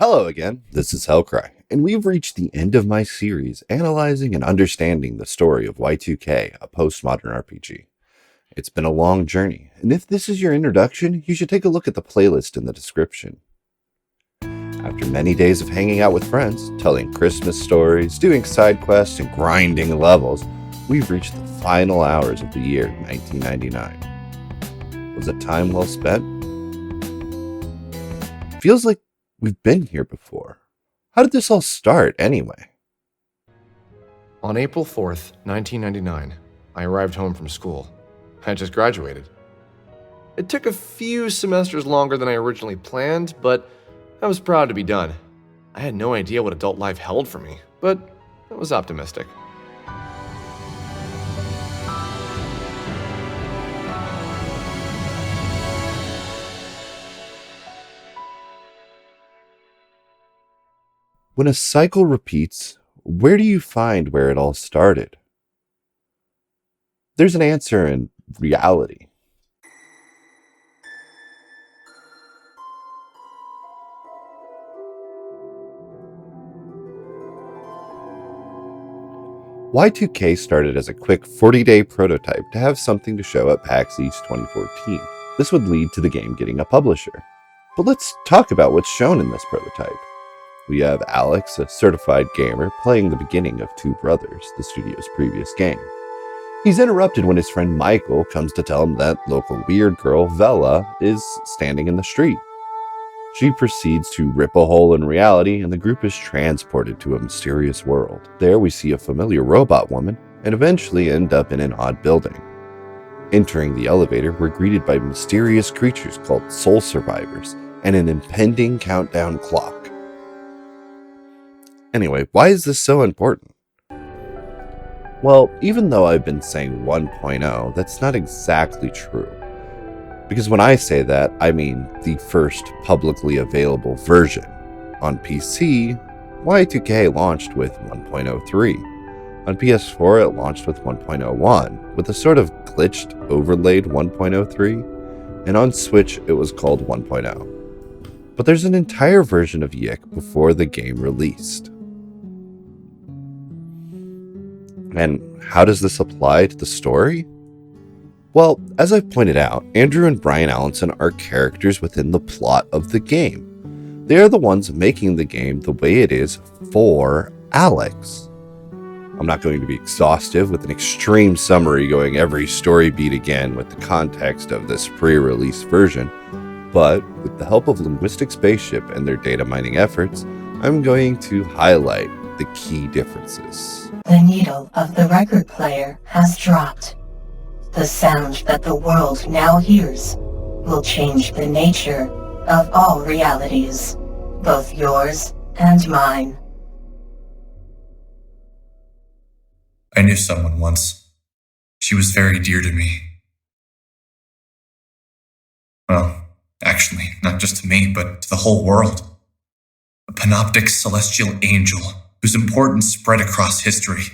Hello again, this is Hellcry, and we've reached the end of my series analyzing and understanding the story of Y2K, a postmodern RPG. It's been a long journey, and if this is your introduction, you should take a look at the playlist in the description. After many days of hanging out with friends, telling Christmas stories, doing side quests, and grinding levels, we've reached the final hours of the year 1999. Was it time well spent? Feels like we've been here before. How did this all start, anyway? On April 4th, 1999, I arrived home from school. I had just graduated. It took a few semesters longer than I originally planned, but I was proud to be done. I had no idea what adult life held for me, but I was optimistic. When a cycle repeats, where do you find where it all started? There's an answer in reality. Y2K started as a quick 40-day prototype to have something to show at PAX East 2014. This would lead to the game getting a publisher. But let's talk about what's shown in this prototype. We have Alex, a certified gamer, playing the beginning of Two Brothers, the studio's previous game. He's interrupted when his friend Michael comes to tell him that local weird girl, Vela, is standing in the street. She proceeds to rip a hole in reality, and the group is transported to a mysterious world. There we see a familiar robot woman, and eventually end up in an odd building. Entering the elevator, we're greeted by mysterious creatures called soul survivors, and an impending countdown clock. Anyway, why is this so important? Well, even though I've been saying 1.0, that's not exactly true. Because when I say that, I mean the first publicly available version. On PC, Y2K launched with 1.03. On PS4, it launched with 1.01, with a sort of glitched, overlaid 1.03, and on Switch, it was called 1.0. But there's an entire version of Yik before the game released. And how does this apply to the story? Well, as I've pointed out, Andrew and Brian Allenson are characters within the plot of the game. They are the ones making the game the way it is for Alex. I'm not going to be exhaustive with an extreme summary going every story beat again with the context of this pre-release version, but with the help of Linguistic Spaceship and their data mining efforts, I'm going to highlight the key differences. The needle of the record player has dropped. The sound that the world now hears will change the nature of all realities, both yours and mine. I knew someone once. She was very dear to me. Well, actually, not just to me, but to the whole world. A panoptic celestial angel whose importance spread across history.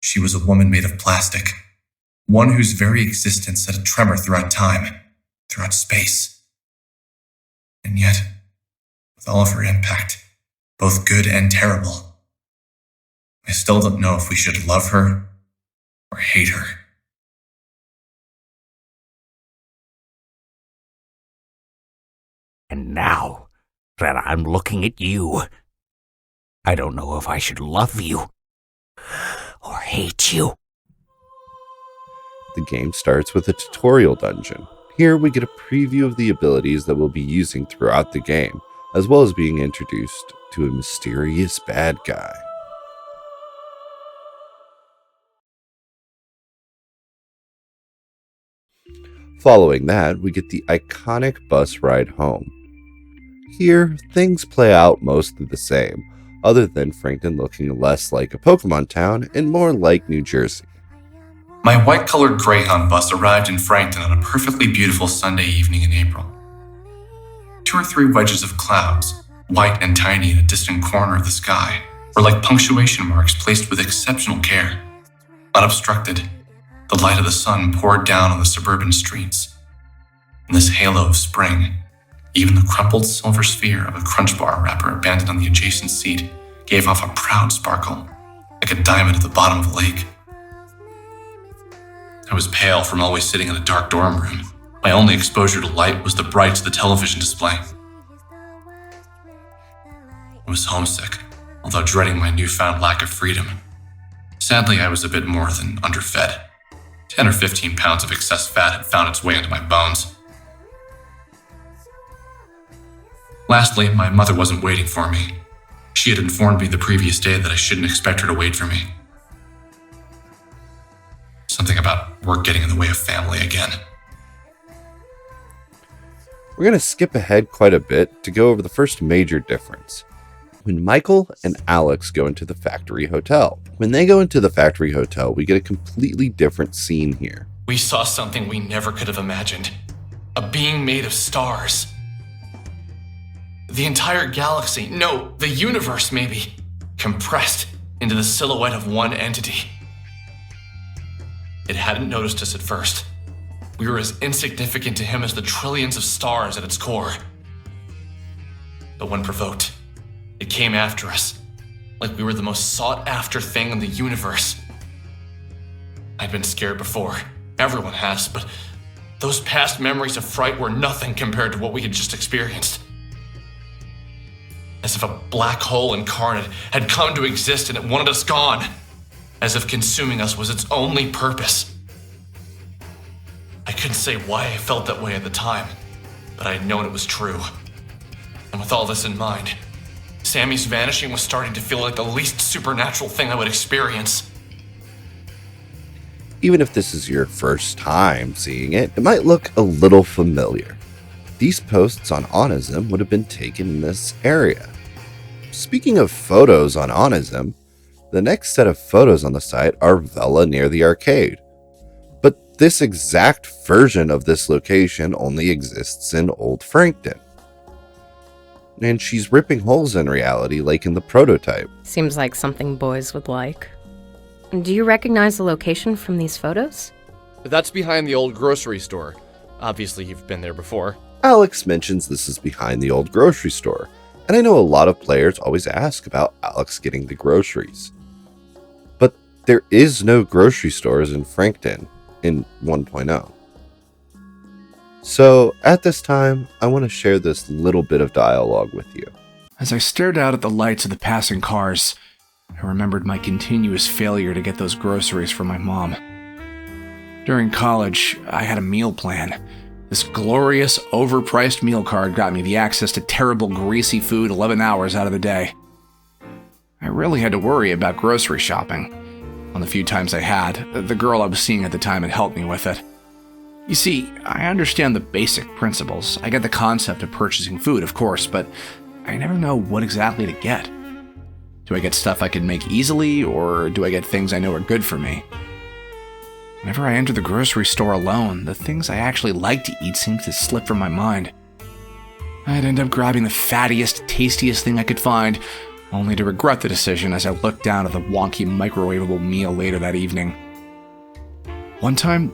She was a woman made of plastic, one whose very existence set a tremor throughout time, throughout space. And yet, with all of her impact, both good and terrible, I still don't know if we should love her or hate her. And now that I'm looking at you, I don't know if I should love you or hate you. The game starts with a tutorial dungeon. Here we get a preview of the abilities that we'll be using throughout the game, as well as being introduced to a mysterious bad guy. Following that, we get the iconic bus ride home. Here, things play out mostly the same, other than Frankton looking less like a Pokemon town and more like New Jersey. My white-colored Greyhound bus arrived in Frankton on a perfectly beautiful Sunday evening in April. 2 or 3 wedges of clouds, white and tiny in a distant corner of the sky, were like punctuation marks placed with exceptional care. Unobstructed, the light of the sun poured down on the suburban streets. In this halo of spring, Even the crumpled silver sphere of a Crunch Bar wrapper abandoned on the adjacent seat gave off a proud sparkle, like a diamond at the bottom of a lake. I was pale from always sitting in a dark dorm room. My only exposure to light was the brights of the television display. I was homesick, although dreading my newfound lack of freedom. Sadly, I was a bit more than underfed. 10 or 15 pounds of excess fat had found its way into my bones. Lastly, my mother wasn't waiting for me. She had informed me the previous day that I shouldn't expect her to wait for me. Something about work getting in the way of family again. We're going to skip ahead quite a bit to go over the first major difference. When Michael and Alex go into the factory hotel. When they go into the factory hotel, we get a completely different scene here. We saw something we never could have imagined. A being made of stars. The entire galaxy, no, the universe maybe, compressed into the silhouette of one entity. It hadn't noticed us at first. We were as insignificant to him as the trillions of stars at its core. But when provoked, it came after us, like we were the most sought-after thing in the universe. I'd been scared before. Everyone has, but those past memories of fright were nothing compared to what we had just experienced. As if a black hole incarnate had come to exist and it wanted us gone. As if consuming us was its only purpose. I couldn't say why I felt that way at the time, but I had known it was true. And with all this in mind, Sammy's vanishing was starting to feel like the least supernatural thing I would experience. Even if this is your first time seeing it, it might look a little familiar. These posts on Onism would have been taken in this area. Speaking of photos on Onism, the next set of photos on the site are Vela near the arcade. But this exact version of this location only exists in Old Frankton. And she's ripping holes in reality like in the prototype. Seems like something boys would like. Do you recognize the location from these photos? That's behind the old grocery store. Obviously, you've been there before. Alex mentions this is behind the old grocery store, and I know a lot of players always ask about Alex getting the groceries. But there is no grocery stores in Frankton in 1.0. So at this time, I want to share this little bit of dialogue with you. As I stared out at the lights of the passing cars, I remembered my continuous failure to get those groceries for my mom. During college, I had a meal plan. This glorious, overpriced meal card got me the access to terrible, greasy food 11 hours out of the day. I rarely had to worry about grocery shopping. On the few times I had, the girl I was seeing at the time had helped me with it. You see, I understand the basic principles. I get the concept of purchasing food, of course, but I never know what exactly to get. Do I get stuff I can make easily, or do I get things I know are good for me? Whenever I enter the grocery store alone, the things I actually like to eat seem to slip from my mind. I'd end up grabbing the fattiest, tastiest thing I could find, only to regret the decision as I looked down at the wonky microwavable meal later that evening. One time,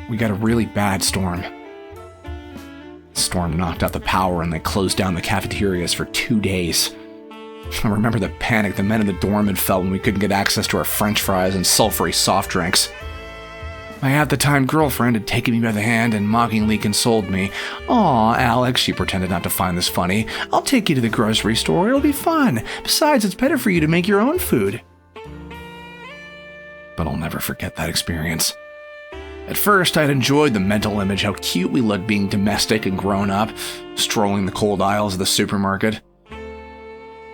we got a really bad storm. The storm knocked out the power and they closed down the cafeterias for 2 days. I remember the panic the men in the dorm had felt when we couldn't get access to our french fries and sulfury soft drinks. My at-the-time girlfriend had taken me by the hand and mockingly consoled me. "Aw, Alex," she pretended not to find this funny. "I'll take you to the grocery store. It'll be fun. Besides, it's better for you to make your own food." But I'll never forget that experience. At first, I'd enjoyed the mental image how cute we looked being domestic and grown up, strolling the cold aisles of the supermarket.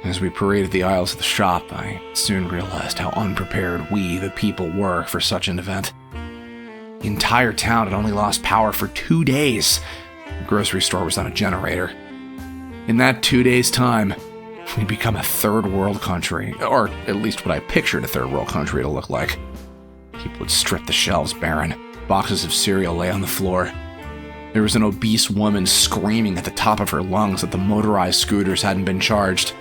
As we paraded the aisles of the shop, I soon realized how unprepared we, the people, were for such an event. The entire town had only lost power for 2 days. The grocery store was on a generator. In that 2 days' time, we'd become a third world country, or at least what I pictured a third world country to look like. People would strip the shelves barren. Boxes of cereal lay on the floor. There was an obese woman screaming at the top of her lungs that the motorized scooters hadn't been charged.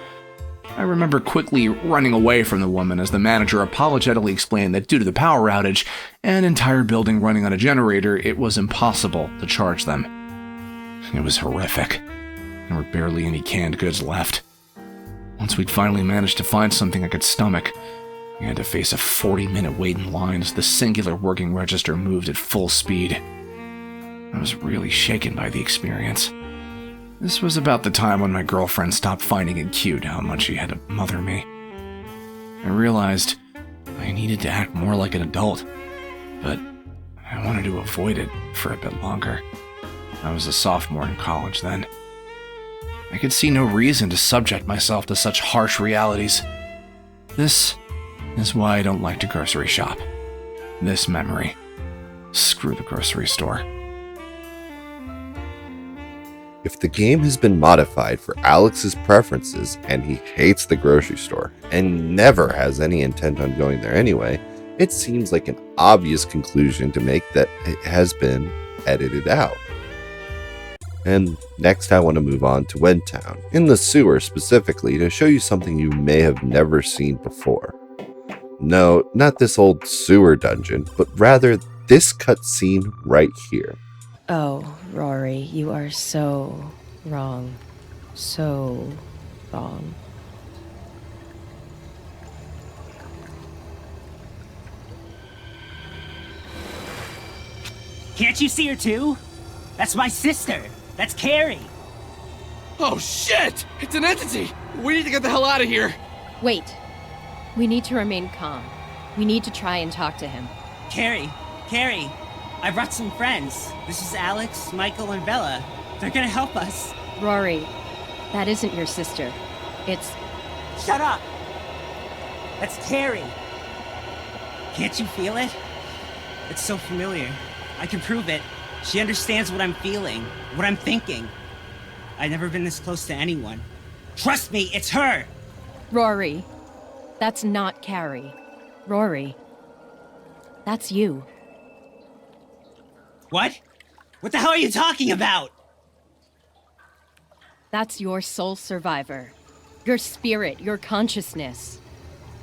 I remember quickly running away from the woman as the manager apologetically explained that due to the power outage, an entire building running on a generator, it was impossible to charge them. It was horrific. There were barely any canned goods left. Once we'd finally managed to find something I could stomach, we had to face a 40-minute wait in line as the singular working register moved at full speed. I was really shaken by the experience. This was about the time when my girlfriend stopped finding it cute how much she had to mother me. I realized I needed to act more like an adult, but I wanted to avoid it for a bit longer. I was a sophomore in college then. I could see no reason to subject myself to such harsh realities. This is why I don't like to grocery shop. This memory. Screw the grocery store. If the game has been modified for Alex's preferences and he hates the grocery store and never has any intent on going there anyway, it seems like an obvious conclusion to make that it has been edited out. And next I want to move on to Wendtown, in the sewer specifically, to show you something you may have never seen before. No, not this old sewer dungeon, but rather this cutscene right here. Oh, Rory, you are so wrong. So wrong. Can't you see her too? That's my sister. That's Carrie. Oh shit! It's an entity! We need to get the hell out of here! Wait. We need to remain calm. We need to try and talk to him. Carrie, I brought some friends. This is Alex, Michael, and Bella. They're gonna help us. Rory, that isn't your sister. It's... Shut up! That's Carrie. Can't you feel it? It's so familiar. I can prove it. She understands what I'm feeling, what I'm thinking. I've never been this close to anyone. Trust me, it's her! Rory. That's not Carrie. Rory. That's you. What? What the hell are you talking about? That's your soul survivor. Your spirit, your consciousness.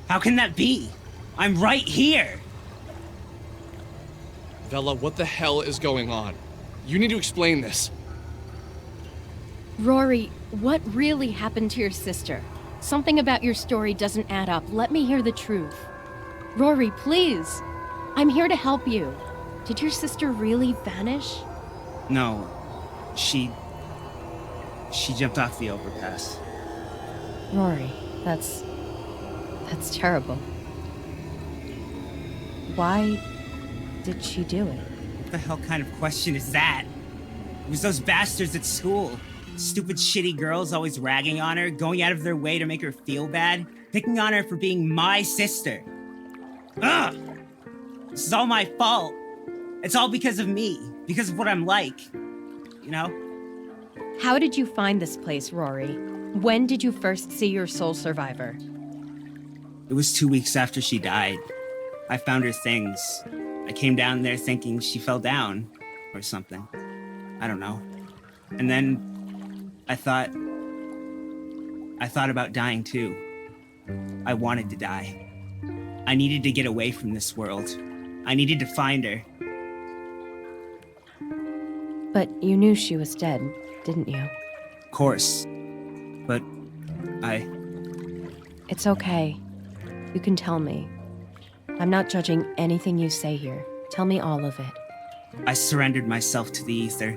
How can that be? I'm right here! Bella, what the hell is going on? You need to explain this. Rory, what really happened to your sister? Something about your story doesn't add up. Let me hear the truth. Rory, please. I'm here to help you. Did your sister really vanish? No. She jumped off the overpass. Rory, that's terrible. Why did she do it? What the hell kind of question is that? It was those bastards at school. Stupid, shitty girls always ragging on her, going out of their way to make her feel bad, picking on her for being my sister. Ugh! This is all my fault. It's all because of me, because of what I'm like. You know? How did you find this place, Rory? When did you first see your soul survivor? It was 2 weeks after she died. I found her things. I came down there thinking she fell down or something. I don't know. And then I thought about dying too. I wanted to die. I needed to get away from this world. I needed to find her. But you knew she was dead, didn't you? Of course. But It's okay. You can tell me. I'm not judging anything you say here. Tell me all of it. I surrendered myself to the ether,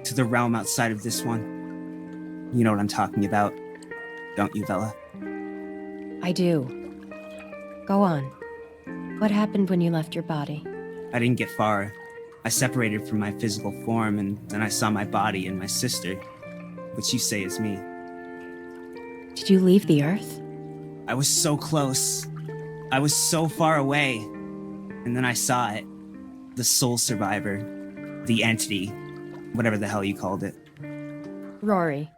to the realm outside of this one. You know what I'm talking about, don't you, Bella? I do. Go on. What happened when you left your body? I didn't get far. I separated from my physical form, and then I saw my body and my sister, which you say is me. Did you leave the Earth? I was so close. I was so far away. And then I saw it. The soul survivor. The entity. Whatever the hell you called it. Rory,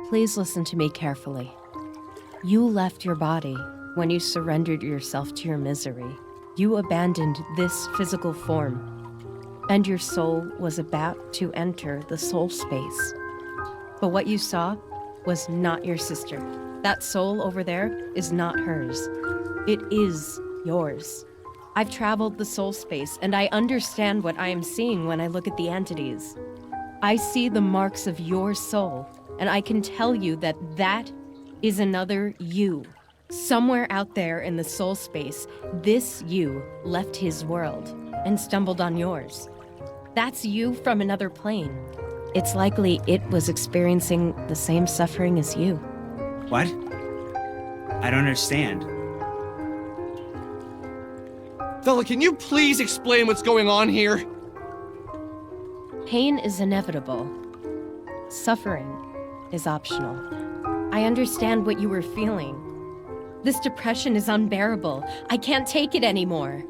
please listen to me carefully. You left your body when you surrendered yourself to your misery. You abandoned this physical form, and your soul was about to enter the soul space. But what you saw was not your sister. That soul over there is not hers. It is yours. I've traveled the soul space, and I understand what I am seeing when I look at the entities. I see the marks of your soul, and I can tell you that that is another you. Somewhere out there in the soul space, this you left his world and stumbled on yours. That's you from another plane. It's likely it was experiencing the same suffering as you. What? I don't understand. Fella, can you please explain what's going on here? Pain is inevitable. Suffering is optional. I understand what you were feeling. This depression is unbearable. I can't take it anymore.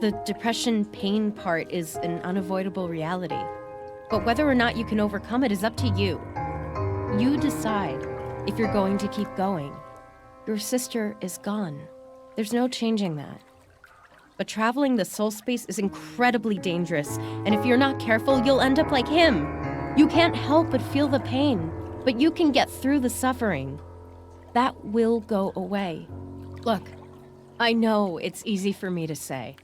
The depression pain part is an unavoidable reality. But whether or not you can overcome it is up to you. You decide if you're going to keep going. Your sister is gone. There's no changing that. But traveling the soul space is incredibly dangerous, and if you're not careful, you'll end up like him. You can't help but feel the pain, but you can get through the suffering. That will go away. Look, I know it's easy for me to say.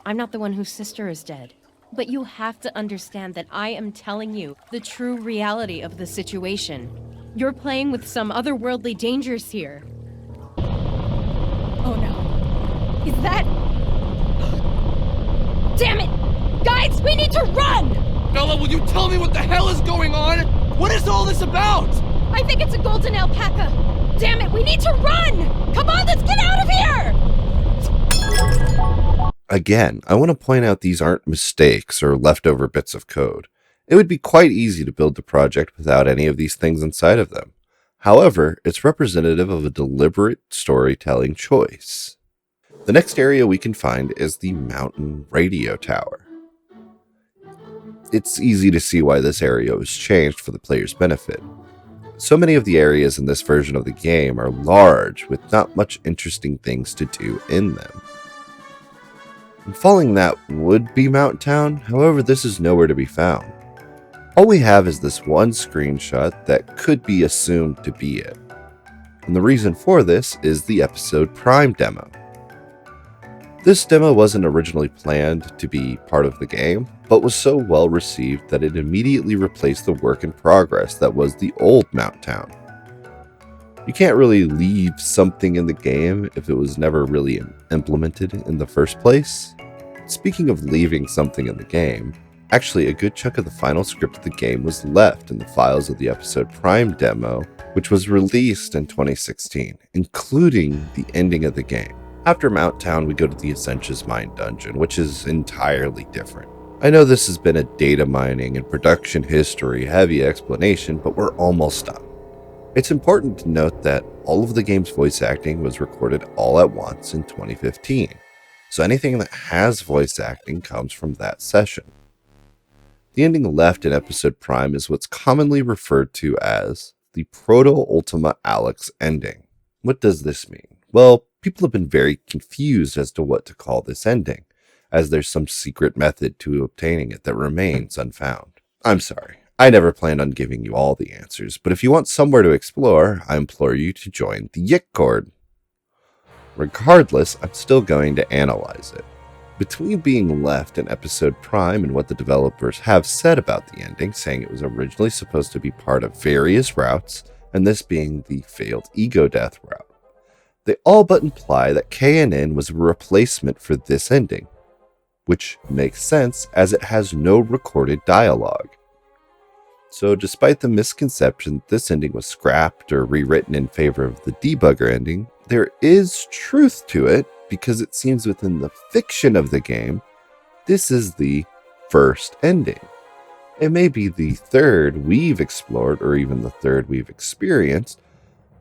I'm not the one whose sister is dead. But you have to understand that I am telling you the true reality of the situation. You're playing with some otherworldly dangers here. Oh no. Is that... Damn it! Guys, we need to run! Bella, will you tell me what the hell is going on? What is all this about? I think it's a golden alpaca. Damn it, we need to run! Come on, let's get out of here! Again, I want to point out these aren't mistakes or leftover bits of code. It would be quite easy to build the project without any of these things inside of them. However, it's representative of a deliberate storytelling choice. The next area we can find is the mountain radio tower. It's easy to see why this area was changed for the player's benefit. So many of the areas in this version of the game are large with not much interesting things to do in them. And following that would be Mount Town, however this is nowhere to be found. All we have is this one screenshot that could be assumed to be it. And the reason for this is the episode Prime demo. This demo wasn't originally planned to be part of the game, but was so well received that it immediately replaced the work in progress that was the old Mount Town. You can't really leave something in the game if it was never really implemented in the first place. Speaking of leaving something in the game, actually a good chunk of the final script of the game was left in the files of the episode Prime demo, which was released in 2016, including the ending of the game. After Mount Town, we go to the Essentia's Mine Dungeon, which is entirely different. I know this has been a data mining and production history heavy explanation, but we're almost done. It's important to note that all of the game's voice acting was recorded all at once in 2015, so anything that has voice acting comes from that session. The ending left in episode Prime is what's commonly referred to as the Proto-Ultima Alex ending. What does this mean? Well, people have been very confused as to what to call this ending, as there's some secret method to obtaining it that remains unfound. I'm sorry, I never planned on giving you all the answers, but if you want somewhere to explore, I implore you to join the Yickcord. Regardless, I'm still going to analyze it. Between being left in episode Prime and what the developers have said about the ending, saying it was originally supposed to be part of various routes, and this being the failed ego death route, they all but imply that K&N was a replacement for this ending, which makes sense as it has no recorded dialogue. So despite the misconception that this ending was scrapped or rewritten in favor of the debugger ending, there is truth to it because it seems within the fiction of the game, this is the first ending. It may be the third we've explored or even the third we've experienced,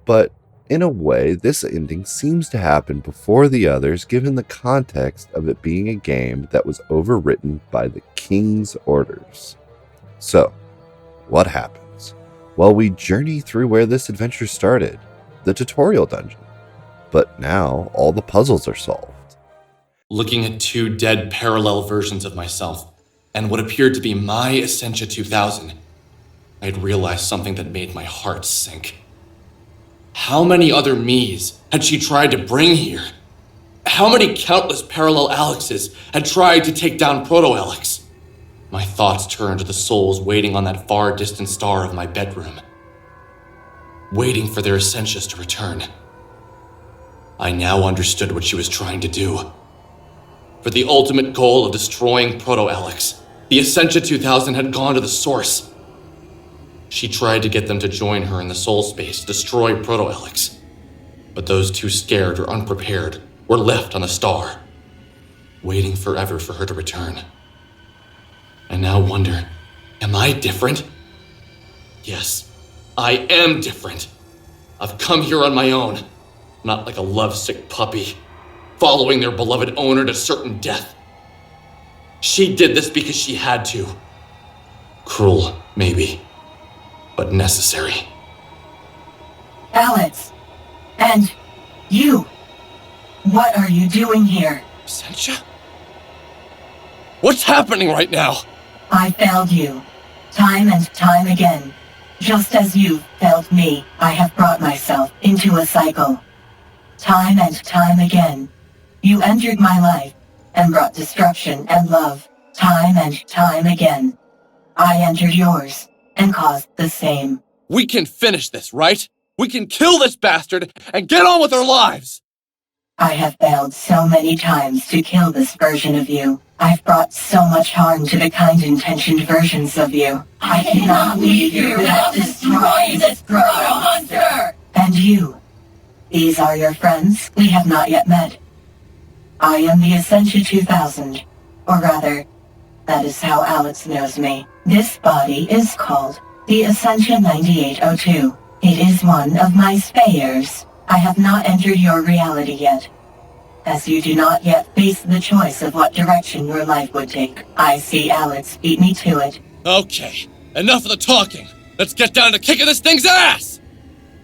but in a way, this ending seems to happen before the others given the context of it being a game that was overwritten by the King's orders. So, what happens? Well, we journey through where this adventure started, the tutorial dungeon. But now, all the puzzles are solved. Looking at two dead parallel versions of myself, and what appeared to be my Essentia 2000, I had realized something that made my heart sink. How many other me's had she tried to bring here? How many countless parallel Alexes had tried to take down Proto-Alex? My thoughts turned to the souls waiting on that far distant star of my bedroom, waiting for their essentias to return. I now understood what she was trying to do. For the ultimate goal of destroying Proto-Alex, the Essentia 2000 had gone to the source. She tried to get them to join her in the soul space to destroy Proto-Alex. But those too scared or unprepared were left on the star, waiting forever for her to return. I now wonder, am I different? Yes, I am different. I've come here on my own, not like a lovesick puppy, following their beloved owner to certain death. She did this because she had to. Cruel, maybe, but necessary. Alex, and you, what are you doing here? Essentia? What's happening right now? I failed you, time and time again. Just as you failed me, I have brought myself into a cycle. Time and time again. You entered my life and brought destruction and love. Time and time again. I entered yours and caused the same. We can finish this, right? We can kill this bastard and get on with our lives! I have failed so many times to kill this version of you. I've brought so much harm to the kind-intentioned versions of you. I cannot leave you without destroying this proto-monster! And you. These are your friends we have not yet met. I am the Essentia 2000. Or rather, that is how Alex knows me. This body is called the Essentia 9802. It is one of my spheres. I have not entered your reality yet. As you do not yet face the choice of what direction your life would take, I see Alex beat me to it. Okay, enough of the talking. Let's get down to kicking this thing's ass!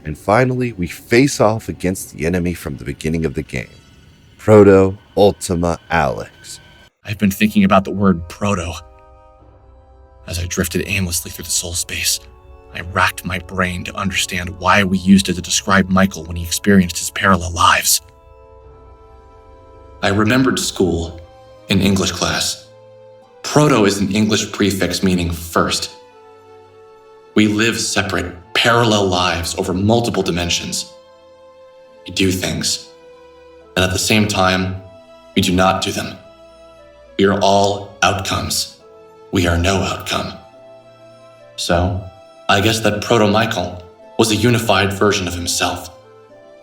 And finally, we face off against the enemy from the beginning of the game. Proto Ultima Alex. I've been thinking about the word proto. As I drifted aimlessly through the soul space, I racked my brain to understand why we used it to describe Michael when he experienced his parallel lives. I remembered school in English class. Proto is an English prefix meaning first. We live separate, parallel lives over multiple dimensions. We do things, and at the same time, we do not do them. We are all outcomes. We are no outcome. So, I guess that Proto-Michael was a unified version of himself,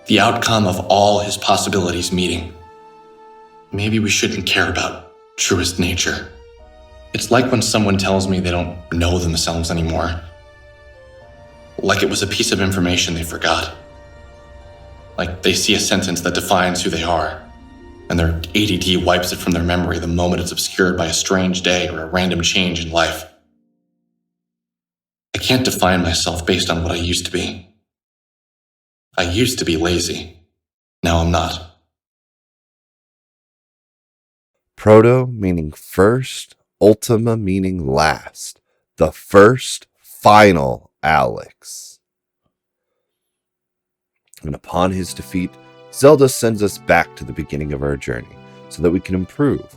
the outcome of all his possibilities meeting. Maybe we shouldn't care about truest nature. It's like when someone tells me they don't know themselves anymore. Like it was a piece of information they forgot. Like they see a sentence that defines who they are, and their ADD wipes it from their memory the moment it's obscured by a strange day or a random change in life. I can't define myself based on what I used to be. I used to be lazy. Now I'm not. Proto meaning first, Ultima meaning last. The first, final Alex. And upon his defeat, Zelda sends us back to the beginning of our journey so that we can improve.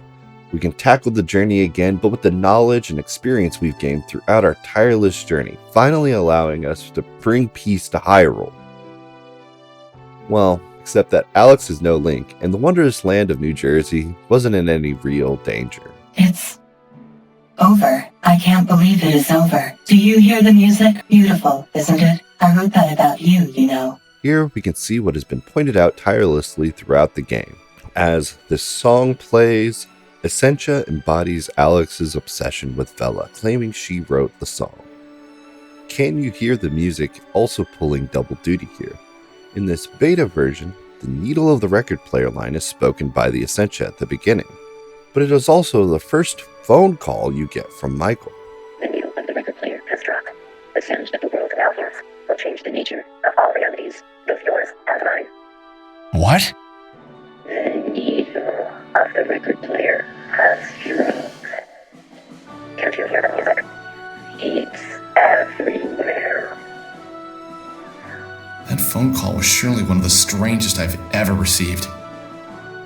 We can tackle the journey again, but with the knowledge and experience we've gained throughout our tireless journey, finally allowing us to bring peace to Hyrule. Well, except that Alex is no Link, and the wondrous land of New Jersey wasn't in any real danger. It's over. I can't believe it is over. Do you hear the music? Beautiful, isn't it? I wrote that about you, you know. Here we can see what has been pointed out tirelessly throughout the game. As this song plays, Essentia embodies Alex's obsession with Vela, claiming she wrote the song. Can you hear the music also pulling double duty here? In this beta version, the needle of the record player line is spoken by the Essentia at the beginning, but it is also the first phone call you get from Michael. The needle of the record player has dropped. The sound that the world now hears will change the nature of all realities, both yours and mine. What? The needle of the record player has dropped. Can't you hear the music? It's everywhere. That phone call was surely one of the strangest I've ever received.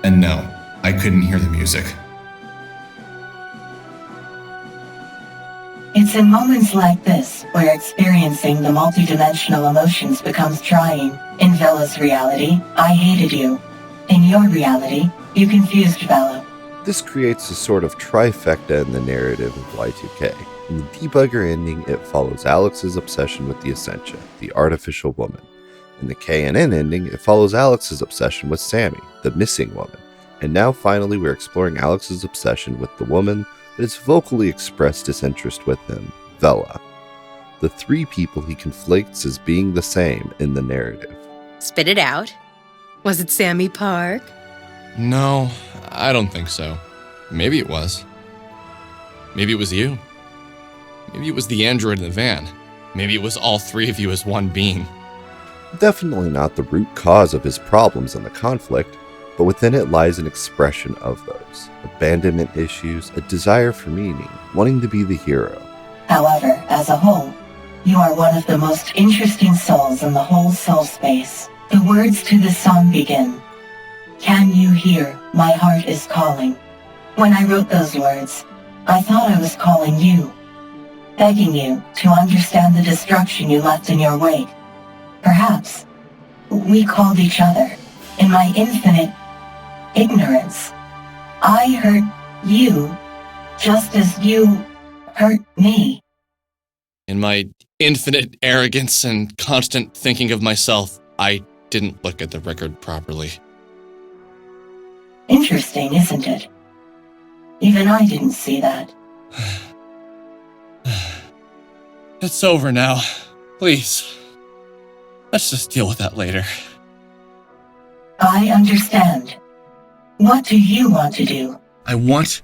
And no, I couldn't hear the music. It's in moments like this where experiencing the multidimensional emotions becomes trying. In Bella's reality, I hated you. In your reality, you confused Bella. This creates a sort of trifecta in the narrative of Y2K. In the debugger ending, it follows Alex's obsession with the Essentia, the artificial woman. In the KNN ending, it follows Alex's obsession with Sammy, the missing woman. And now finally we're exploring Alex's obsession with the woman that has vocally expressed disinterest with him, Vela. The three people he conflates as being the same in the narrative. Spit it out. Was it Sammy Park? No, I don't think so. Maybe it was. Maybe it was you. Maybe it was the android in the van. Maybe it was all three of you as one being. Definitely not the root cause of his problems and the conflict, but within it lies an expression of those. Abandonment issues, a desire for meaning, wanting to be the hero. However, as a whole, you are one of the most interesting souls in the whole soul space. The words to the song begin, "Can you hear, my heart is calling." When I wrote those words, I thought I was calling you, begging you to understand the destruction you left in your wake. Perhaps we called each other. In my infinite ignorance, I hurt you just as you hurt me. In my infinite arrogance and constant thinking of myself, I didn't look at the record properly. Interesting, isn't it? Even I didn't see that. It's over now. Please. Let's just deal with that later. I understand. What do you want to do? I want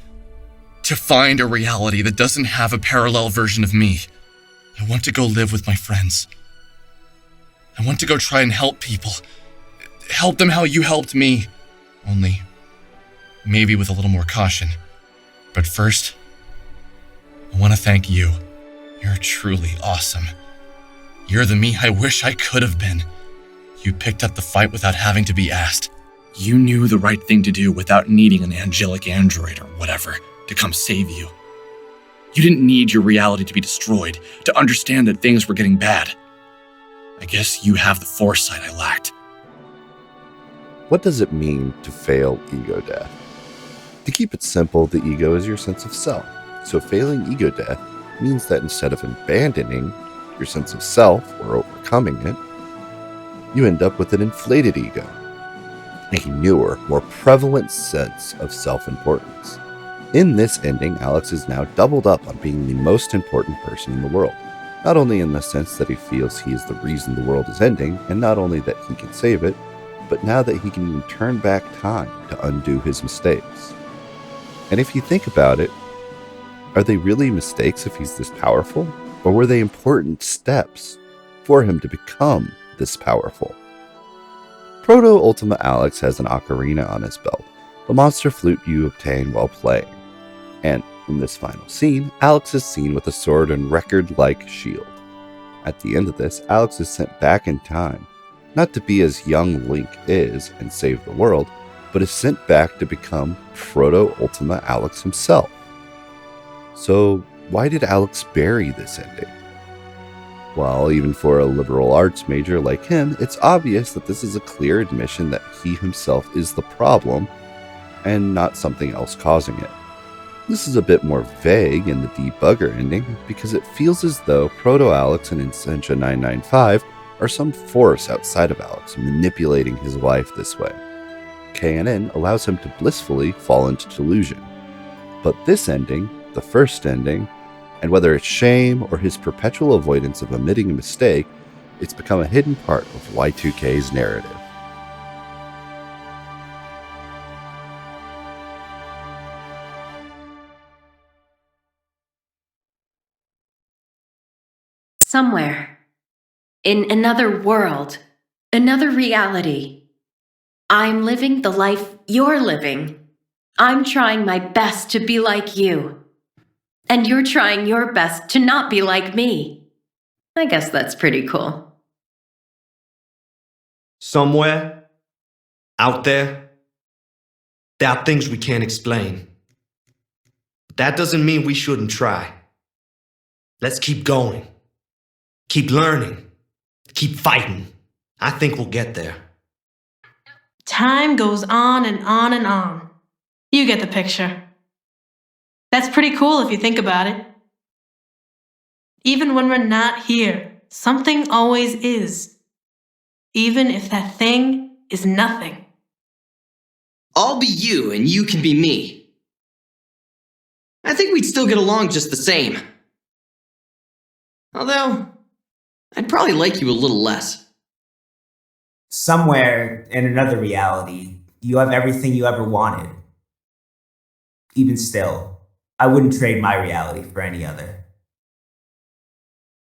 to find a reality that doesn't have a parallel version of me. I want to go live with my friends. I want to go try and help people. Help them how you helped me. Only, maybe with a little more caution. But first, I want to thank you. You're truly awesome. You're the me I wish I could have been. You picked up the fight without having to be asked. You knew the right thing to do without needing an angelic android or whatever to come save you. You didn't need your reality to be destroyed to understand that things were getting bad. I guess you have the foresight I lacked. What does it mean to fail ego death? To keep it simple, the ego is your sense of self. So failing ego death means that instead of abandoning your sense of self or overcoming it, you end up with an inflated ego, a newer, more prevalent sense of self-importance. In this ending, Alex is now doubled up on being the most important person in the world. Not only in the sense that he feels he is the reason the world is ending, and not only that he can save it, but now that he can even turn back time to undo his mistakes. And if you think about it, are they really mistakes if he's this powerful? Or were they important steps for him to become this powerful? Proto-Ultima Alex has an ocarina on his belt, the monster flute you obtain while playing. And in this final scene, Alex is seen with a sword and record-like shield. At the end of this, Alex is sent back in time, not to be as young Link is and save the world, but is sent back to become Proto-Ultima Alex himself. So why did Alex bury this ending? Well, even for a liberal arts major like him, it's obvious that this is a clear admission that he himself is the problem and not something else causing it. This is a bit more vague in the debugger ending because it feels as though Proto-Alex and Essentia 995 are some force outside of Alex manipulating his life this way. KNN allows him to blissfully fall into delusion. But this ending, the first ending, and whether it's shame or his perpetual avoidance of omitting a mistake, it's become a hidden part of Y2K's narrative. Somewhere. In another world. Another reality. I'm living the life you're living. I'm trying my best to be like you. And you're trying your best to not be like me. I guess that's pretty cool. Somewhere, out there are things we can't explain. But that doesn't mean we shouldn't try. Let's keep going. Keep learning. Keep fighting. I think we'll get there. Time goes on and on and on. You get the picture. That's pretty cool if you think about it. Even when we're not here, something always is. Even if that thing is nothing. I'll be you and you can be me. I think we'd still get along just the same. Although, I'd probably like you a little less. Somewhere in another reality, you have everything you ever wanted. Even still, I wouldn't trade my reality for any other.